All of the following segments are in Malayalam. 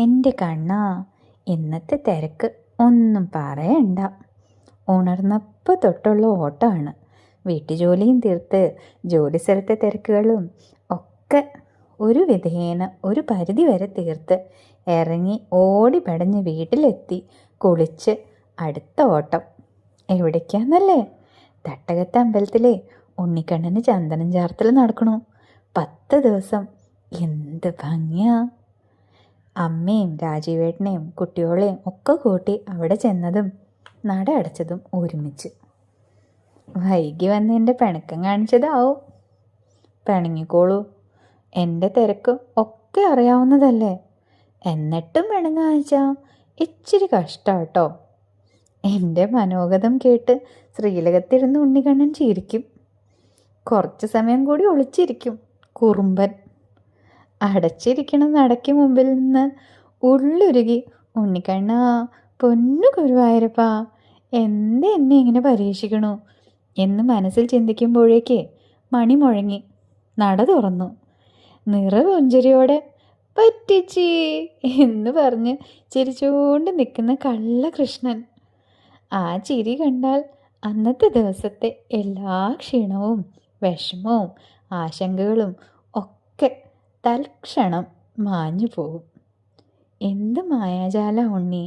എൻ്റെ കണ്ണാ, ഇന്നത്തെ തിരക്ക് ഒന്നും പറയണ്ട. ഉണർന്നപ്പോൾ തൊട്ടുള്ള ഓട്ടമാണ്. വീട്ടുജോലിയും തീർത്ത് ജോലി സ്ഥലത്തെ തിരക്കുകളും ഒക്കെ ഒരു വിധേന ഒരു പരിധി വരെ തീർത്ത് ഇറങ്ങി ഓടി പടഞ്ഞ് വീട്ടിലെത്തി കുളിച്ച് അടുത്ത ഓട്ടം. എവിടേക്കാന്നല്ലേ? തട്ടകത്തെ അമ്പലത്തിലെ ഉണ്ണിക്കണ്ണന് ചന്ദനം ചാർത്തൽ നടക്കണു. 10 ദിവസം. എന്ത് ഭംഗിയാ! അമ്മയും രാജീവേട്ടനെയും കുട്ടിയോളെയും ഒക്കെ കൂട്ടി അവിടെ ചെന്നതും നട അടച്ചതും ഒരുമിച്ച്. വൈകി വന്ന് എൻ്റെ പിണക്കം കാണിച്ചതാവും. പിണങ്ങിക്കോളൂ, എൻ്റെ തിരക്ക് ഒക്കെ അറിയാവുന്നതല്ലേ. എന്നിട്ടും പിണങ്ങാച്ചാൽ ഇച്ചിരി കഷ്ടാട്ടോ. എൻ്റെ മനോഗതം കേട്ട് ശ്രീലകത്തിരുന്ന് ഉണ്ണിക്കണ്ണൻ ചിരിക്കും. കുറച്ച് സമയം കൂടി ഒളിച്ചിരിക്കും കുറുമ്പൻ. അടച്ചിരിക്കണ നടയ്ക്ക് മുമ്പിൽ നിന്ന് ഉള്ളുരുകി, ഉണ്ണിക്കണ്ണാ, പൊന്നു ഗുരുവായൂരപ്പാ, എന്നെ ഇങ്ങനെ പരീക്ഷിക്കണു എന്ന് മനസ്സിൽ ചിന്തിക്കുമ്പോഴേക്ക് മണി മുഴങ്ങി. നട തുറന്നു. നിറപുഞ്ചിരിയോടെ പറ്റിച്ചി എന്ന് പറഞ്ഞ് ചിരിച്ചുകൊണ്ട് നിൽക്കുന്ന കള്ളകൃഷ്ണൻ. ആ ചിരി കണ്ടാൽ അന്നത്തെ ദിവസത്തെ എല്ലാ ക്ഷീണവും വിഷമവും ആശങ്കകളും ഒക്കെ തൽക്ഷണം മാഞ്ഞു പോകും. എന്ത് മായാജാല ഉണ്ണി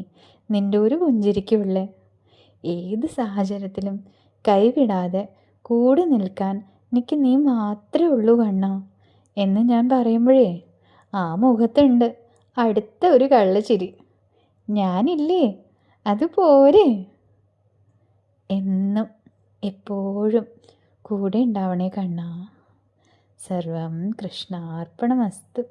നിൻ്റെ ഒരു പുഞ്ചിരിക്കുള്ളേ. ഏത് സാഹചര്യത്തിലും കൈവിടാതെ കൂടെ നിൽക്കാൻ എനിക്ക് നീ മാത്രമേ ഉള്ളൂ കണ്ണാ എന്ന് ഞാൻ പറയുമ്പോഴേ ആ മുഖത്തുണ്ട് അടുത്ത ഒരു കള്ളച്ചിരി. ഞാനില്ലേ, അതുപോരെ. എന്നും എപ്പോഴും കൂടെ ഉണ്ടാവണേ കണ്ണാ. സർവം കൃഷ്ണാർപ്പണമസ്തു.